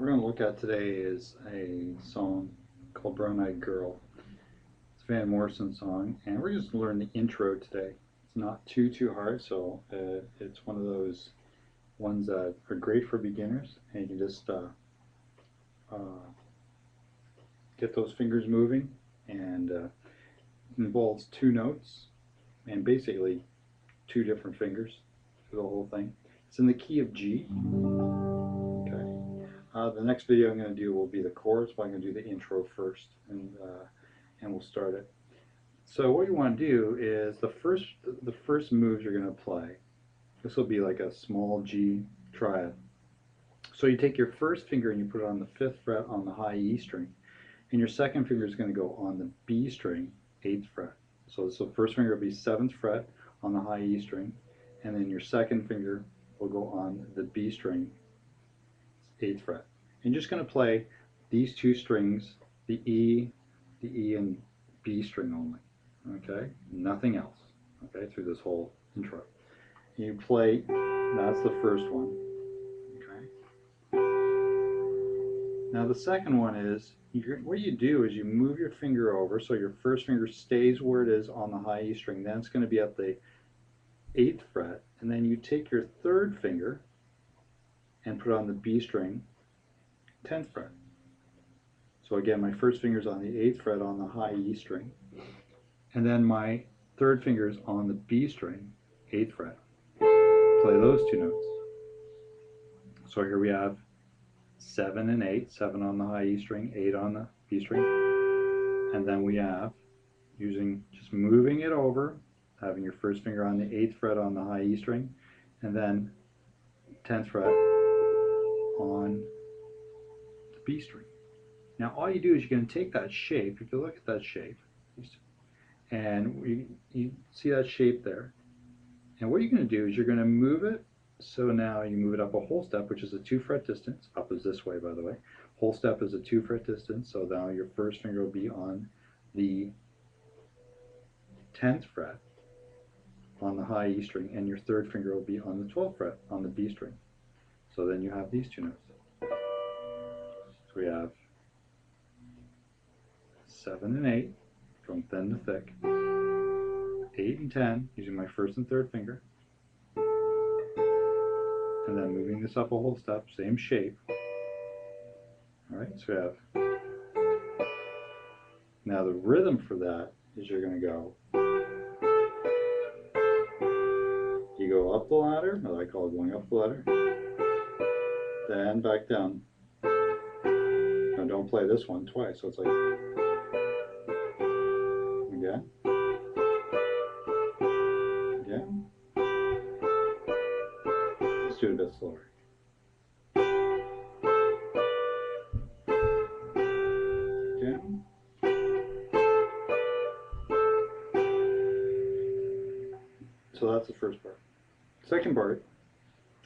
we're going to look at today is a song called Brown Eyed Girl. It's a Van Morrison song, and we're just going to learn the intro today. It's not too hard, so it's one of those ones that are great for beginners, and you can just get those fingers moving, and it involves two notes and basically two different fingers for the whole thing. It's in the key of G. The next video I'm going to do will be the chorus, but I'm going to do the intro first, and we'll start it. So what you want to do is the first moves you're going to play. This will be like a small G triad. So you take your first finger and you put it on the 5th fret on the high E string, and your second finger is going to go on the B string, 8th fret. So the first finger will be 7th fret on the high E string, and then your second finger will go on the B string, 8th fret. And you're just going to play these two strings, the E and B string only, okay? Nothing else, okay, through this whole intro. And you play, that's the first one, okay? Now the second one is, what you do is you move your finger over so your first finger stays where it is on the high E string, then it's going to be at the 8th fret, and then you take your third finger and put it on the B string, 10th fret. So again, my first finger is on the 8th fret on the high E string, and then my third finger is on the B string, 8th fret. Play those two notes. So here we have 7 and 8, 7 on the high E string, 8 on the B string, and then we have, just moving it over, having your first finger on the 8th fret on the high E string, and then 10th fret on the B string. Now all you do is you're going to take that shape, if you look at that shape, and you see that shape there, and what you're going to do is you're going to move it, so now you move it up a whole step, which is a 2 fret distance. Up is this way, by the way. Whole step is a 2 fret distance, so now your first finger will be on the 10th fret on the high E string, and your third finger will be on the 12th fret on the B string. So then you have these two notes. So we have 7 and 8, from thin to thick, 8 and 10, using my first and third finger, and then moving this up a whole step, same shape. Alright, so we have, now the rhythm for that is you're going to go, you go up the ladder, what I call going up the ladder, then back down. Now don't play this one twice, so it's like, again, again, let's do it a bit slower. Again. So that's the first part. Second part,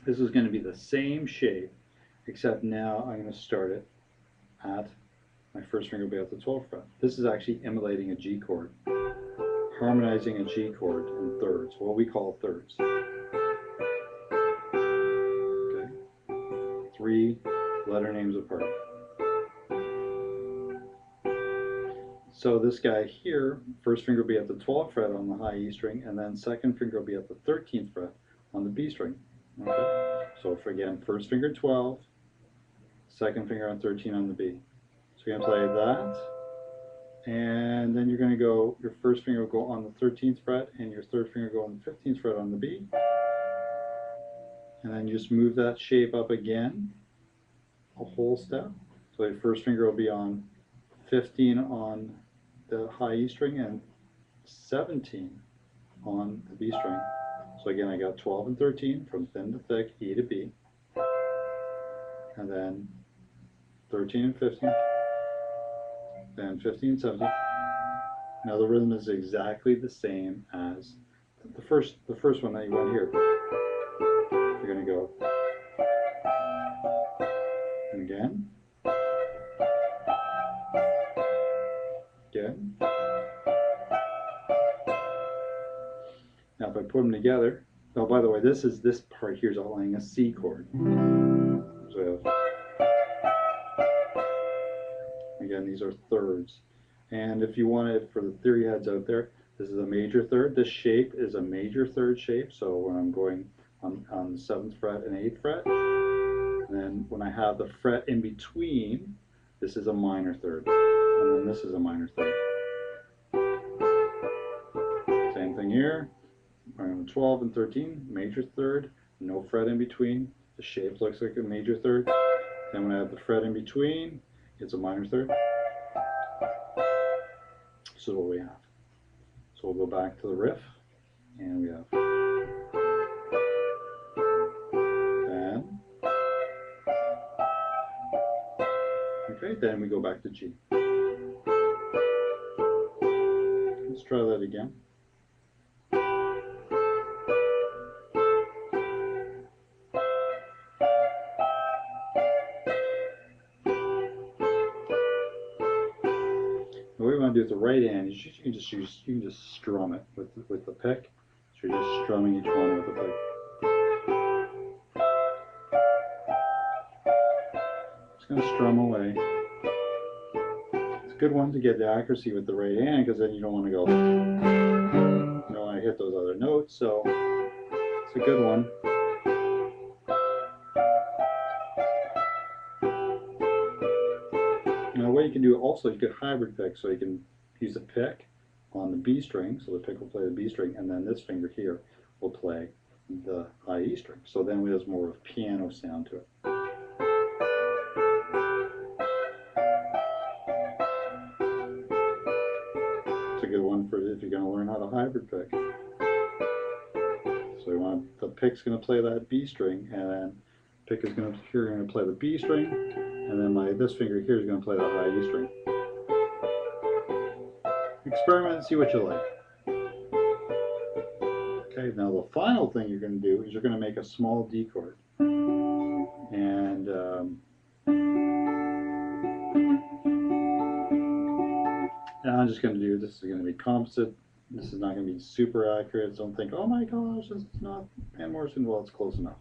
this is going to be the same shape, except now I'm going to start it at, my first finger will be at the 12th fret. This is actually emulating a G chord, harmonizing a G chord in thirds, what we call thirds. Okay, 3 letter names apart. So this guy here, first finger will be at the 12th fret on the high E string, and then second finger will be at the 13th fret on the B string. Okay? So for again, first finger 12, second finger on 13 on the B. So you're going to play that, and then you're going to go, your first finger will go on the 13th fret, and your third finger will go on the 15th fret on the B. And then you just move that shape up again, a whole step. So your first finger will be on 15 on the high E string and 17 on the B string. So again, I got 12 and 13 from thin to thick, E to B, and then 13 and 15, then 15 and 17. Now the rhythm is exactly the same as the first one that you want here. You're going to go, and again, again. Now if I put them together, oh, by the way, this part here is outlining a C chord. So thirds. And if you want it for the theory heads out there, this is a major third. This shape is a major third shape. So when I'm going on the 7th fret and 8th fret, and then when I have the fret in between, this is a minor third. And then this is a minor third. Same thing here. On 12 and 13, major third, no fret in between. The shape looks like a major third. Then when I have the fret in between, it's a minor third. This is what we have. So we'll go back to the riff, and we have then. Okay, then we go back to G. Let's try that again. What we want to do with the right hand is you can just strum it with the pick. So you're just strumming each one with the pick. Just going to strum away. It's a good one to get the accuracy with the right hand, because then you don't want to go, you don't want to hit those other notes. So it's a good one. Now what you can do also, you could hybrid pick, so you can use a pick on the B string, so the pick will play the B string, and then this finger here will play the high E string. So then there's more of a piano sound to it. It's a good one for if you're going to learn how to hybrid pick. So you want the pick's going to play that B string, and then pick is going to play the B string, and then this finger here is going to play that high E string. Experiment and see what you like. Okay, now the final thing you're going to do is you're going to make a small D chord. And I'm just going to do, this is going to be composite. This is not going to be super accurate. Don't think, oh my gosh, this is not Van Morrison. Well, it's close enough.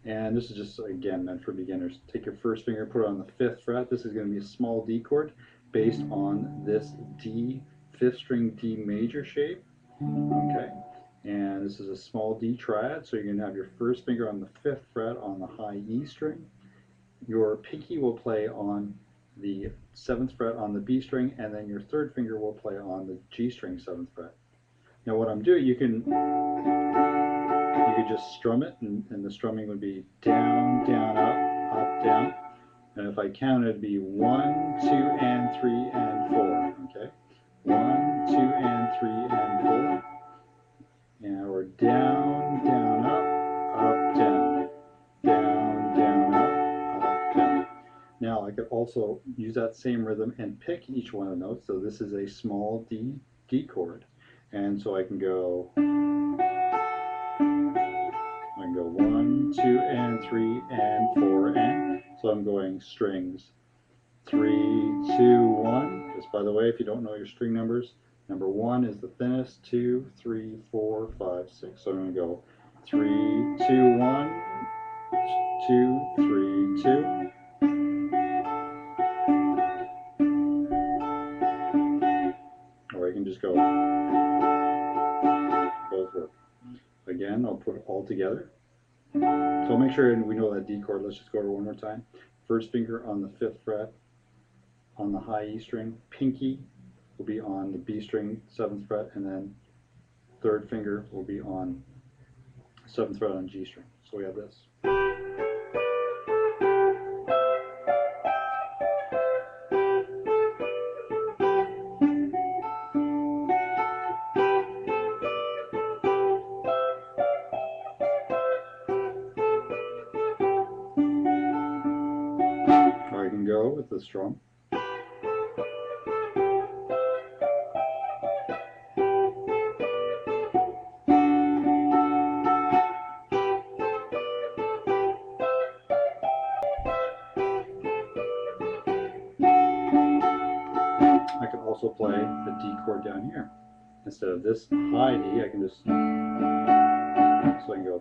And this is just, again, meant for beginners. Take your first finger, put it on the 5th fret. This is going to be a small D chord based on this D, 5th string D major shape. Okay, and this is a small D triad, so you're going to have your first finger on the 5th fret on the high E string. Your pinky will play on the 7th fret on the B string, and then your third finger will play on the G string 7th fret. Now what I'm doing, you could just strum it, and the strumming would be down, down, up, up, down. And if I count, it'd be 1, 2, and 3, and 4. Okay, 1, 2, and 3, and 4. And we're down, down, up, down, down, down, up, down. Now I could also use that same rhythm and pick each one of the notes. So this is a small D chord, and so I can go 1, 2, and 3, and 4, and so I'm going strings 3, 2, 1. Just by the way, if you don't know your string numbers, number 1 is the thinnest, 2, 3, 4, 5, 6. So I'm going to go 3, 2, 1, 2, 3, 2. Or I can just go, both work. Again, I'll put it all together. So I'll make sure we know that D chord. Let's just go over one more time. First finger on the 5th fret on the high E string. Pinky will be on the B string 7th fret, and then third finger will be on 7th fret on G string. So we have this. Or I can go with the strum. I can also play the D chord down here. Instead of this high D, I can just, so I can go.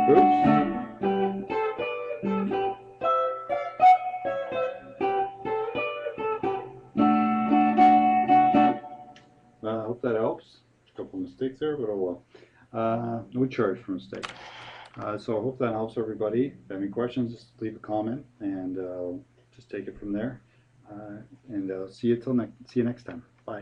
Oops. helps. A couple mistakes there, but oh well. No charge for mistake. So I hope that helps everybody. If you have any questions, just leave a comment, and just take it from there. And see you next time. Bye.